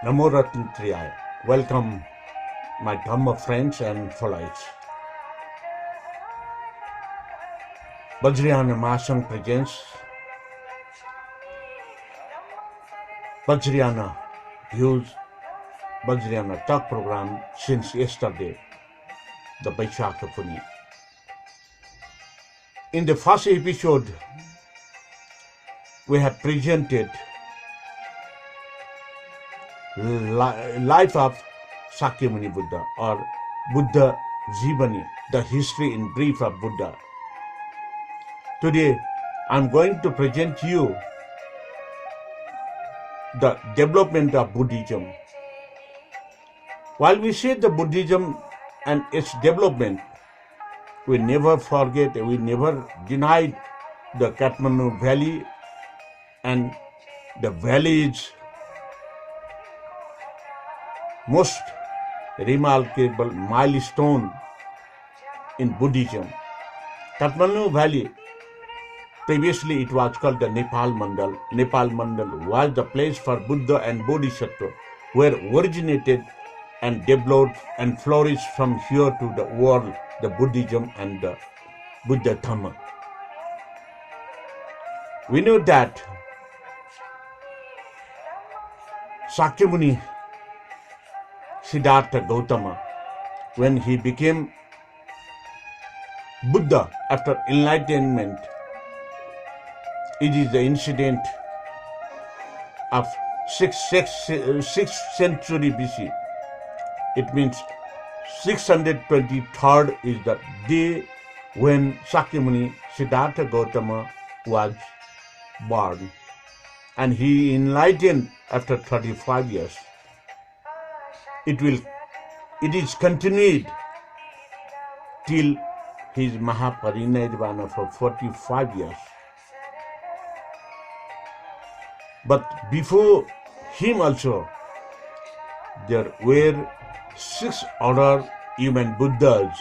Namo Ratnatriyaya. Welcome, my Dhamma friends and followers. Vajrayana Mahasangh presents Vajrayana Views, Vajrayana Talk program since yesterday, the Vaishakha Puni. In the first episode, we have presented life of Sakyamuni Buddha or Buddha Jivani, the history in brief of Buddha. Today, I'm going to present you the development of Buddhism. While we say the Buddhism and its development, we never forget, we never denied the Kathmandu Valley and the valley's most remarkable milestone in Buddhism. Kathmandu Valley, previously it was called the Nepal Mandal. Nepal Mandal was the place for Buddha and Bodhisattva, where originated and developed and flourished from here to the world, the Buddhism and the Buddha Dhamma. We know that Sakyamuni Siddhartha Gautama, when he became Buddha after enlightenment, it is the incident of 6th century BC. It means 623rd is the day when Sakyamuni Siddhartha Gautama was born, and he enlightened after 35 years. It is continued till his Mahaparinirvana for 45 years. But before him also, there were 6 other human Buddhas.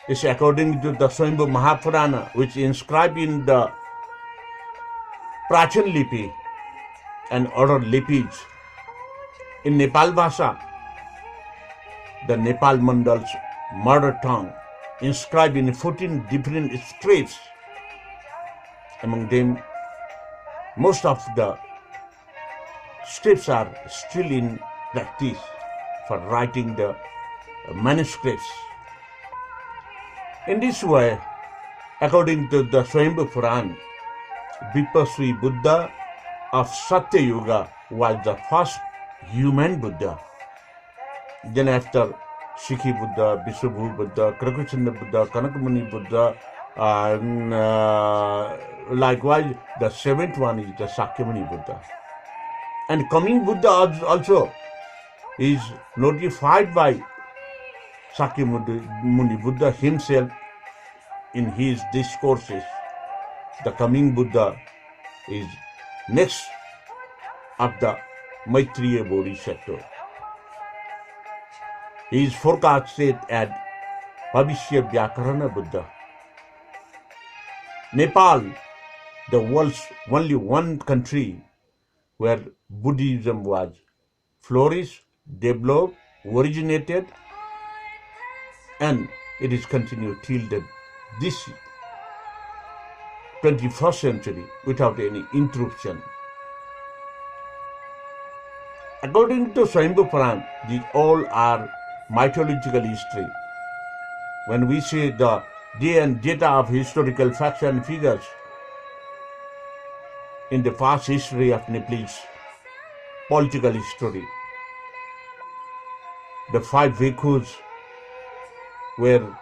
It's according to the Swayambhu Mahapurana, which inscribed in the Prachin Lipi and other lipis. In Nepal Bhasha, the Nepal Mandal's mother tongue, inscribed in 14 different scripts. Among them, most of the scripts are still in practice for writing the manuscripts. In this way, according to the Swayambhu Puran, Vipasvi Buddha of Satya Yuga was the first human Buddha. Then after Sikhi Buddha, Viswabhu Buddha, Krakuchanda Buddha, Kanakamuni Buddha, and likewise the 7th one is the Sakyamuni Buddha. And coming Buddha also is notified by Sakyamuni Buddha himself in his discourses. The coming Buddha is next of the Maitreya Bodhisattva. He is forecasted as Bhavishya Vyakarana Buddha. Nepal, the world's only one country where Buddhism was flourished, developed, originated, and it is continued till this 21st century without any interruption. According to Swayambhu Puran, these all are mythological history. When we say the day and data of historical facts and figures in the past history of Nepalese political history, the 5 bhikkhus were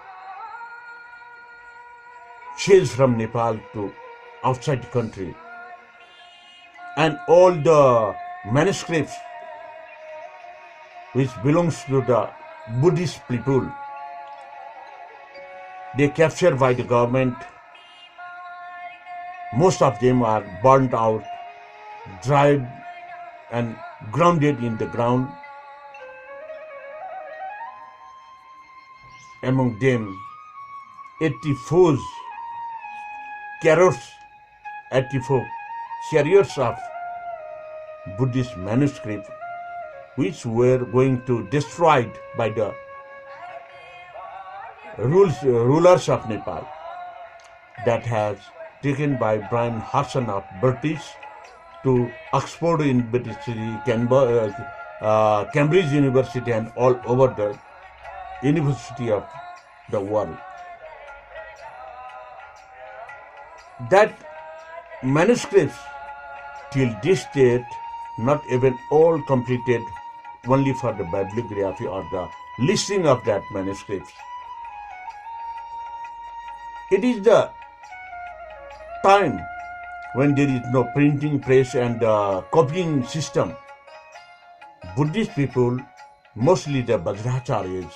chased from Nepal to outside the country, and all the manuscripts which belongs to the Buddhist people, they captured by the government. Most of them are burnt out, dried and grounded in the ground. Among them, 84 chariots of Buddhist manuscripts which were going to destroyed by the rulers of Nepal, that has taken by Brian Hudson of British to Oxford University, Cambridge University, and all over the university of the world. That manuscripts till this date not even all completed, only for the bibliography or the listing of that manuscripts. It is the time when there is no printing press and copying system. Buddhist people, mostly the Vajracharyas,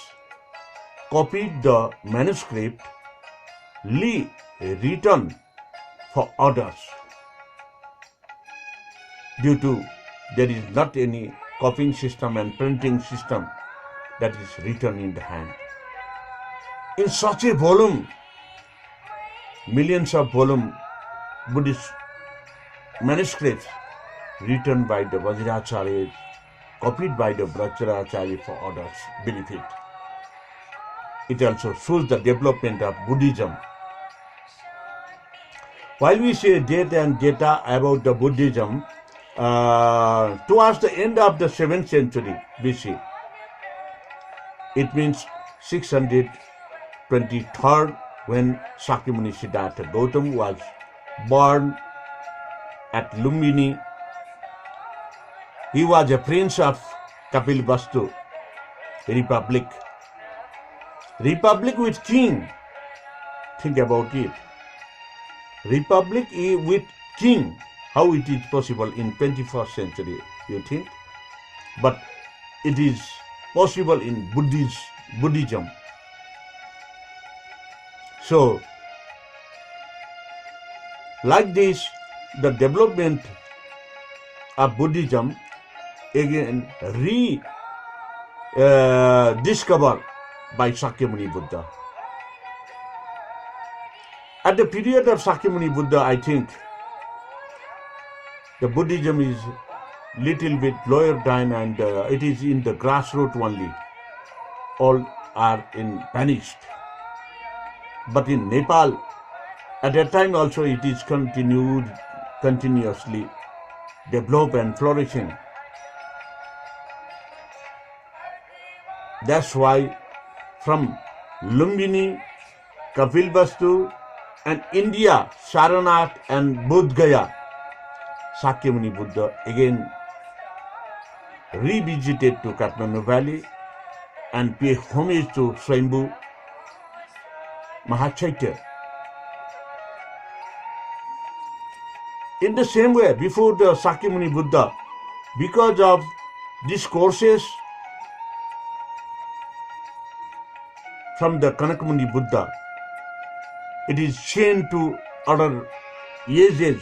copied the manuscript, written for others. Due to there is not any copying system and printing system that is written in the hand. In such a volume, millions of volume Buddhist manuscripts written by the Vajracharyas, copied by the Vajracharya for others' benefit. It also shows the development of Buddhism. While we say data and data about the Buddhism, towards the end of the 7th century BC, it means 623, when Shakyamuni Siddhartha Gautama was born at Lumbini. He was a prince of Kapilvastu Republic. Republic with king. Think about it. Republic with king. How it is possible in 21st century, you think? But it is possible in Buddhism. So, like this, the development of Buddhism again discovered by Shakyamuni Buddha. At the period of Shakyamuni Buddha, I think the Buddhism is little bit lower down and it is in the grassroots only. All are vanished. But in Nepal, at that time also it is continuously develop and flourishing. That's why from Lumbini, Kapilvastu and India, Saranath and Bodh Gaya, Shakyamuni Buddha again revisited to Kathmandu Valley and pay homage to Swayambhu Mahachaitya. In the same way, before the Shakyamuni Buddha, because of discourses from the Kanakamuni Buddha, it is changed to other ages.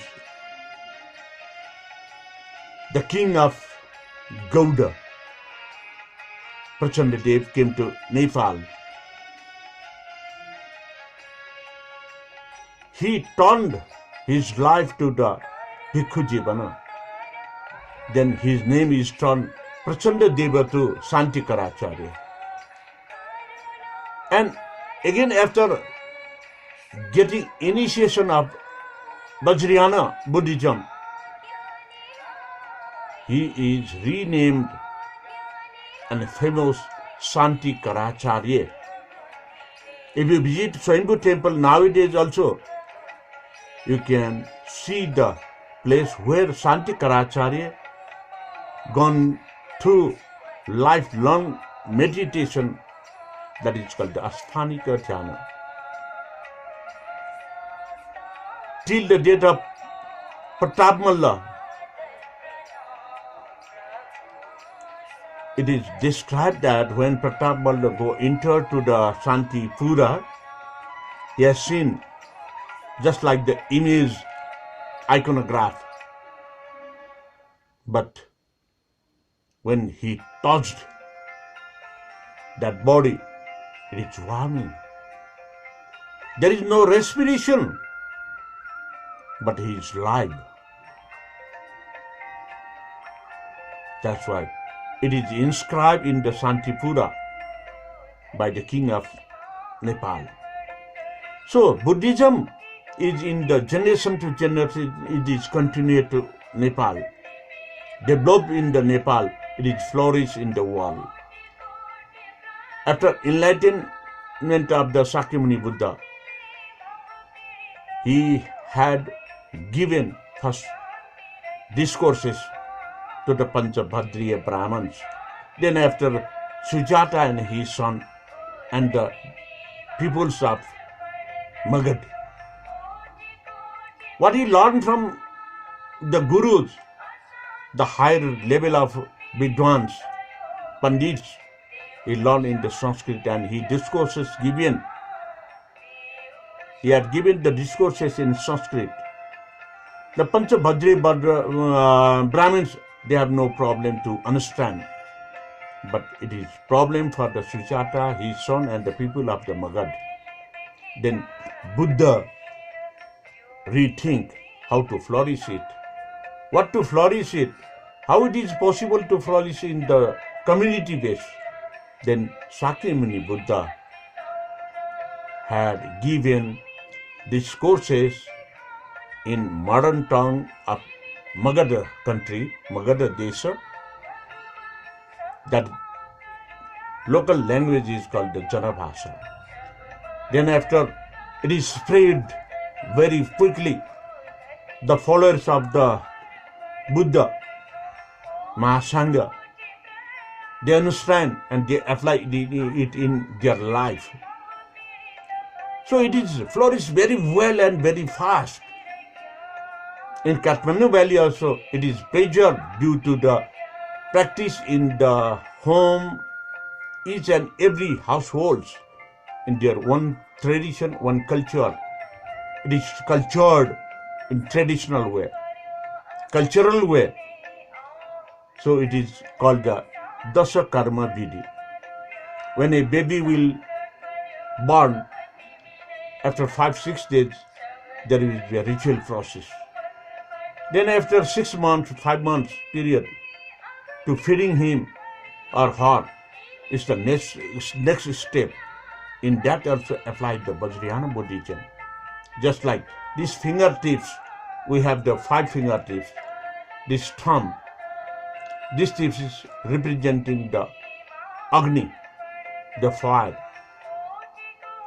The king of Gauda, Prachandadev, came to Nepal. He turned his life to the Bhikkhu Jivana. Then his name is turned Prachandadeva to Santikaracharya. And again, after getting initiation of Vajrayana Buddhism, he is renamed and famous Santikaracharya. If you visit Swayambhu temple nowadays also, you can see the place where Santikaracharya gone through lifelong meditation, that is called the Asthanika Dhyana. Till the date of Pratap Malla, it is described that when Pratap Malla entered to the Shantipura, he has seen just like the image iconograph. But when he touched that body, it is warming. There is no respiration, but he is live. That's why it is inscribed in the Shantipura by the king of Nepal. So Buddhism is in the generation to generation, it is continued to Nepal. Developed in the Nepal, it is flourished in the world. After enlightenment of the Shakyamuni Buddha, he had given first discourses to the Panchabhadriya Brahmins. Then after Sujata and his son and the peoples of Magad. What he learned from the gurus, the higher level of Vidwans, Pandits, he learned in the Sanskrit and he discourses given. He had given the discourses in Sanskrit. The Panchabhadri Brahmins, they have no problem to understand. But it is problem for the Sujata, his son, and the people of the Magad. Then Buddha rethink how to flourish it. What to flourish it? How it is possible to flourish in the community base? Then Shakyamuni Buddha had given discourses in modern tongue of Magadha country, Magadha Desha. That local language is called the Janabhasha. Then after it is spread very quickly, the followers of the Buddha, Mahasangha, they understand and they apply it in their life. So it is flourished very well and very fast. In Kathmandu Valley also, it is preserved due to the practice in the home, each and every households in their one tradition, one culture. It is cultured in traditional way, cultural way. So it is called the Dasa Karma Vidhi. When a baby will born, after 5-6 days, there will be a ritual process. Then after 6 months, 5 months period, to feeding him or her is the next step. In that also applied the Vajrayana Buddhism. Just like these fingertips, we have the 5 fingertips. This thumb, this tips is representing the Agni, the fire.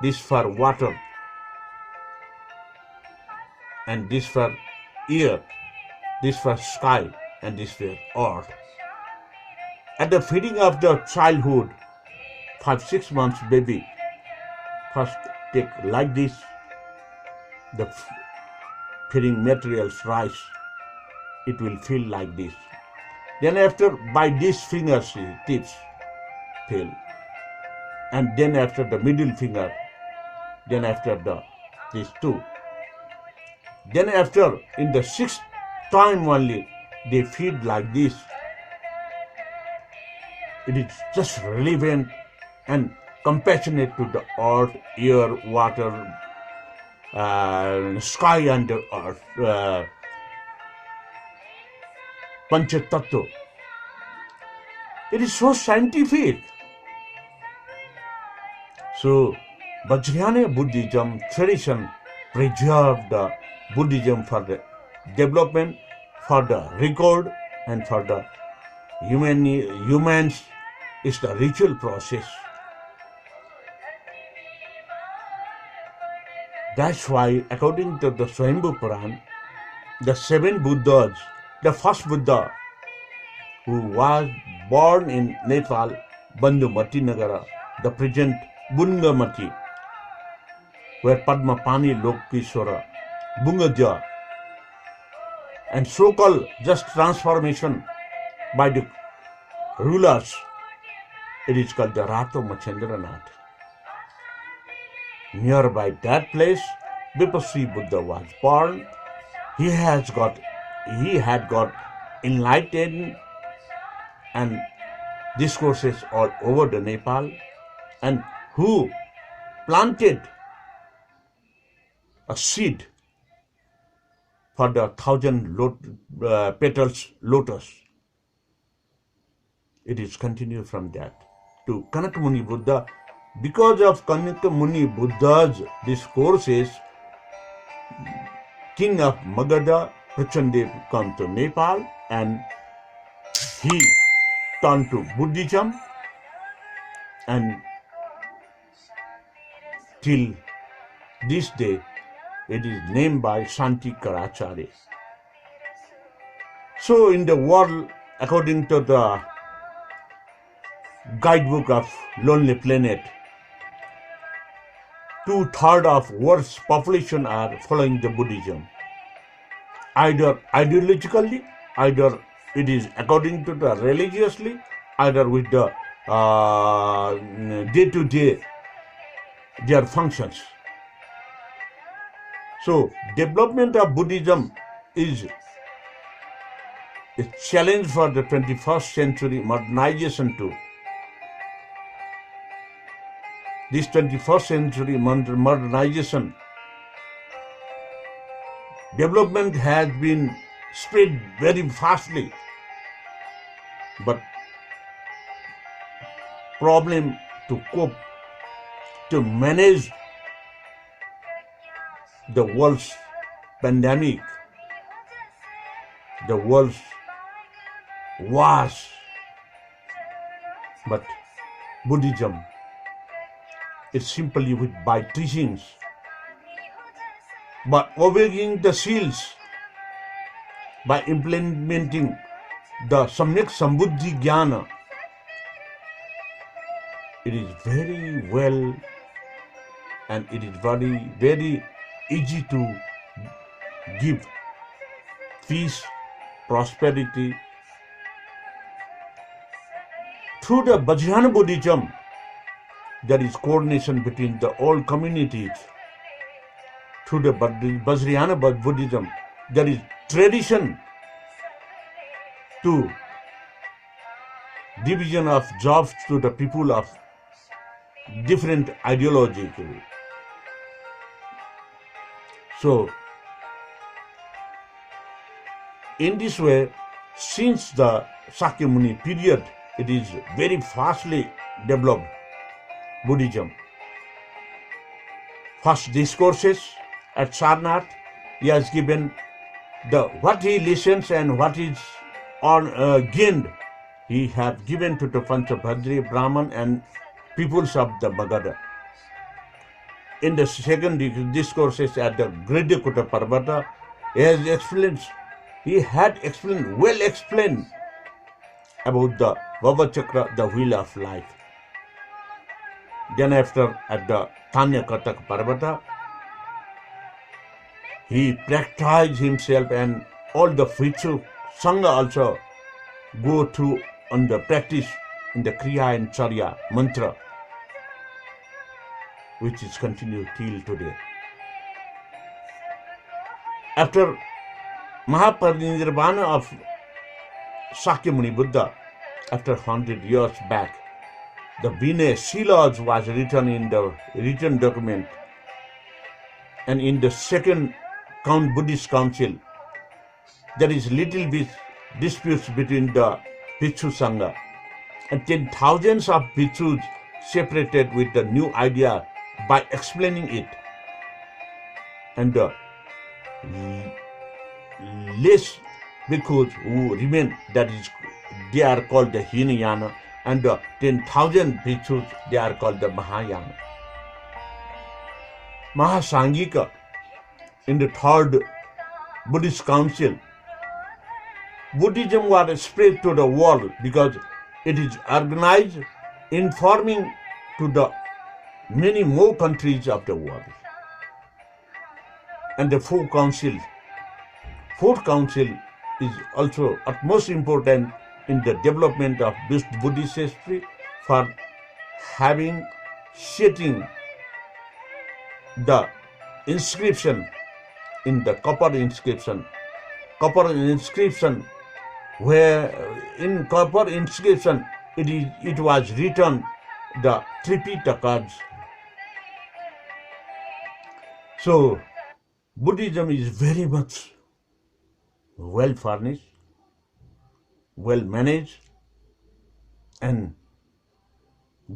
This for water, and this for air, this for sky, and this for earth. At the feeding of the childhood, 5-6 months baby, first take like this, the feeding materials, rice, it will feel like this. Then after, by these fingers, tips, feel. And then after the middle finger, then after these 2. Then after, in the 6th time only, they feed like this. It is just relevant and compassionate to the earth, air, water, sky and the earth, Panchatattva. It is so scientific. So, Vajrayana Buddhism tradition preserved the Buddhism for the development, for the record, and for the humans is the ritual process. That's why, according to the Swayambhu Puran, the 7 Buddhas, the first Buddha who was born in Nepal, Bandhumati Nagara, the present Bungamati, where Padmapani Lokeshwara, Bungaja, and so-called just transformation by the rulers, it is called the Rato Machendranath. Nearby that place, Vipassi Buddha was born. He had got enlightened and discourses all over the Nepal, and who planted a seed for the 1,000 petals lotus. It is continued from that to Kanaka Muni Buddha. Because of Kanaka Muni Buddha's discourses, king of Magadha, Prachandev, come to Nepal, and he turned to Buddhism, and till this day it is named by Shantikaracharya. So in the world, according to the guidebook of Lonely Planet, 2/3 of world's population are following the Buddhism. Either ideologically, either it is according to the religiously, either with the day-to-day their functions. So development of Buddhism is a challenge for the 21st century modernization too. This 21st century modernization development has been spread very fastly, but problem to cope, to manage the world's pandemic, the world's wars. But Buddhism, it's simply by teachings, by obeying the seals, by implementing the Samyak Sambuddhi Jnana. It is very well and it is very, very easy to give peace, prosperity. Through the Vajrayana Buddhism, there is coordination between the all communities. Through the Vajrayana Buddhism, there is tradition to division of jobs to the people of different ideologies. So, in this way, since the Shakyamuni period, it is very fastly developed Buddhism. First discourses at Sarnath, he has given the what he listens and what is gained, he have given to the Panchabhadri Brahman and peoples of the Magadha. In the second discourses at the Gridyakuta Parvata, he had explained, well explained about the Bhava Chakra, the wheel of life. Then after at the Tanya Katak Parvata, he practiced himself, and all the Fritsu Sangha also go through on the practice in the Kriya and Charya mantra, which is continued till today. After Mahaparinirvana of Shakyamuni Buddha, after 100 years back, the Vinaya Silas was written in the written document, and in the second Buddhist Council, there is little bit disputes between the Bhikshu Sangha, and 10,000s of Bhikshus separated with the new idea by explaining it, and the less Bhikkhus who remain, that is, they are called the Hinayana, and the 10,000 Bhikshus, they are called the Mahayana. Mahasangika, in the third Buddhist Council, Buddhism was spread to the world because it is organized, informing to the many more countries of the world. And the fourth council is also utmost important in the development of Buddhist history for setting the inscription in the copper inscription, where in copper inscription it was written the Tripitakas. So Buddhism is very much well furnished, well managed, and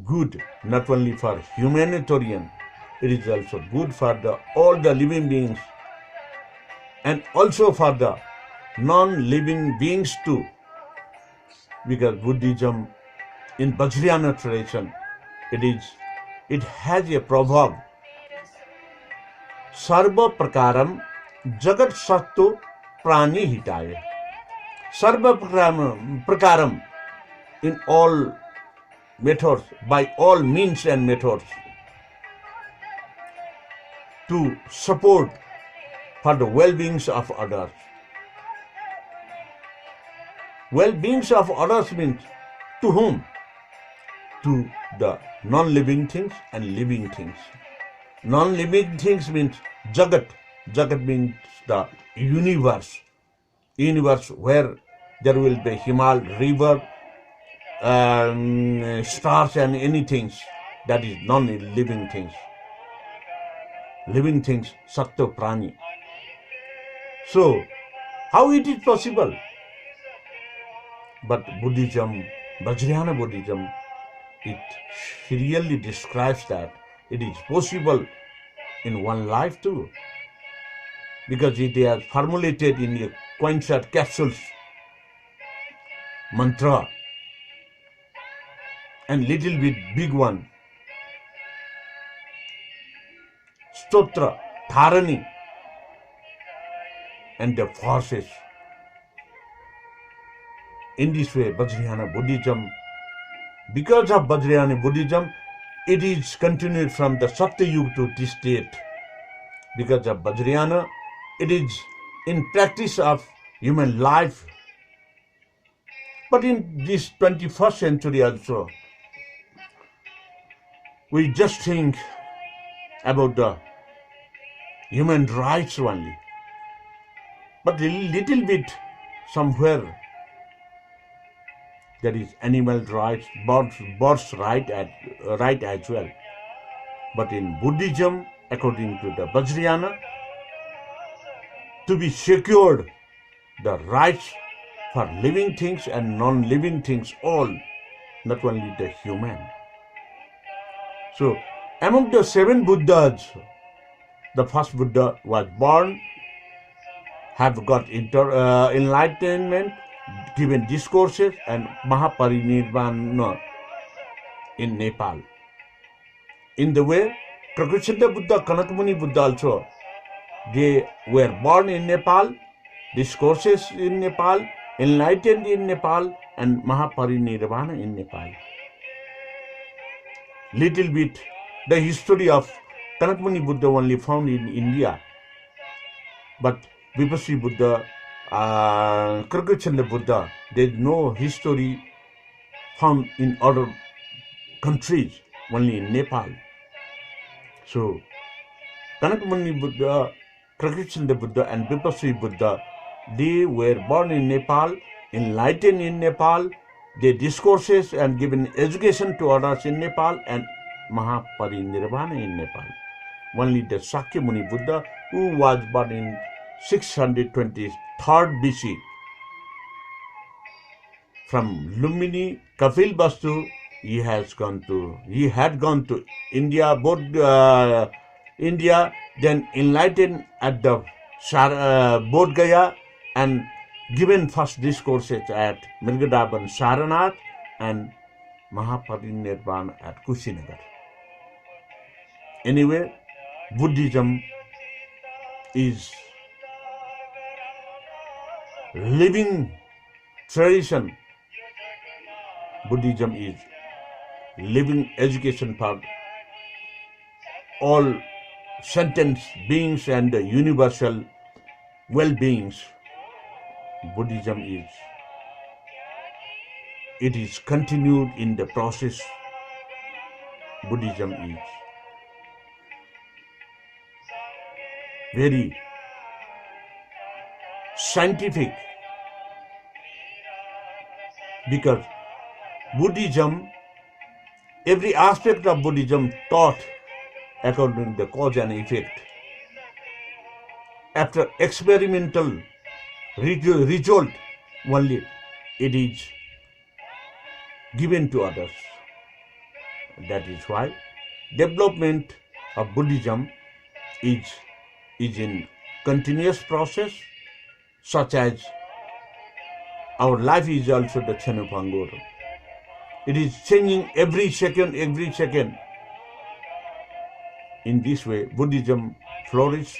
good not only for humanitarian, it is also good for all the living beings and also for the non-living beings too, because Buddhism in Vajrayana tradition, it has a proverb, Sarva Prakaram Jagat Sattu Prani Hitaya. Sarva Prakaram, in all methods, by all means and methods, to support for the well-beings of others. Well-beings of others means to whom? To the non-living things and living things. Non-living things means Jagat. Jagat means the universe. Universe where there will be Himal, river, stars and anything. That is non-living things. Living things, Sattva Prani. So, how it is possible? But Buddhism, Vajrayana Buddhism, it really describes that it is possible in one life too, because it is formulated in a coin shot capsules mantra and little bit big one, stotra, dharani, and the forces. In this way, Vajrayana Buddhism, because of Vajrayana Buddhism, it is continued from the Satya Yuga to this date. Because of Vajrayana, it is in practice of human life. But in this 21st century also, we just think about the human rights only. But a little bit somewhere there is animal rights, birds' right as well. But in Buddhism, according to the Vajrayana, to be secured the rights for living things and non-living things, all, not only the human. So, among the 7 Buddhas, the first Buddha was born, have got enlightenment, given discourses, and Mahaparinirvana in Nepal. In the way, Practitioner Buddha, Kanakmuni Buddha also, they were born in Nepal, discourses in Nepal, enlightened in Nepal, and Mahaparinirvana in Nepal. Little bit, the history of Kanakmuni Buddha only found in India, but Vipassi Buddha, Kirkachanda Buddha, there is no history found in other countries, only in Nepal. So, Kanakmuni Buddha, Kirkachanda Buddha and Vipassi Buddha, they were born in Nepal, enlightened in Nepal, they discourses and given education to others in Nepal, and Mahaparinirvana in Nepal. Only the Shakyamuni Buddha, who was born in 623rd BC, from Lumbini, Kapilvastu, he had gone to India, India, then enlightened at the Bodh Gaya and given first discourses at Mirgadaban Saranath and Mahaparinirvana at Kushinagar. Anyway, Buddhism is living tradition. Buddhism is living education for all sentient beings and the universal well-beings. Buddhism is continued in the process. Buddhism is very scientific, because Buddhism, every aspect of Buddhism taught according to the cause and effect. After experimental result only, it is given to others. That is why development of Buddhism is in continuous process, such as our life is also the Chenupangur. It is changing every second. In this way, Buddhism flourished,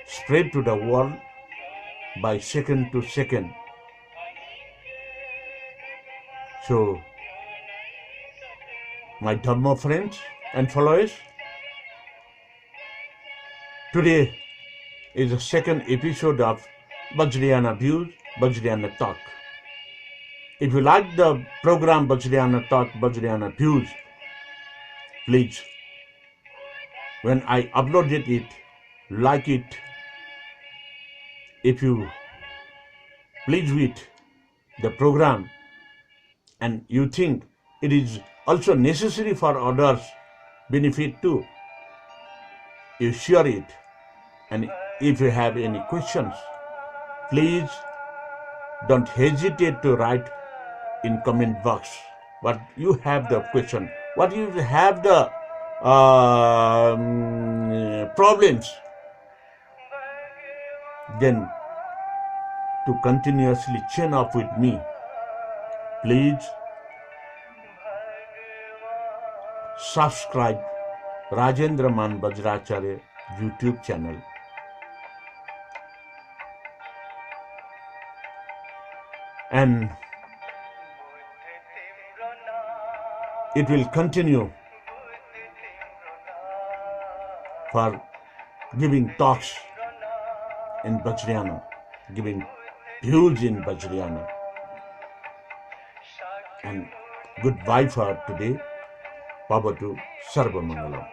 spread to the world by second to second. So, my Dhamma friends and followers, today is the second episode of Vajrayana Views, Vajrayana Talk. If you like the program Vajrayana Talk, Vajrayana Views, please, when I uploaded it, like it. If you please with the program and you think it is also necessary for others' benefit too, you share it. And if you have any questions, please don't hesitate to write in comment box what you have the question, what you have the problems. Then to continuously chain up with me, please subscribe Rajendra Man Bajracharya YouTube channel. And it will continue for giving talks in Vajrayana, giving views in Vajrayana. And goodbye for today. Bhavatu Sarva Mangalam.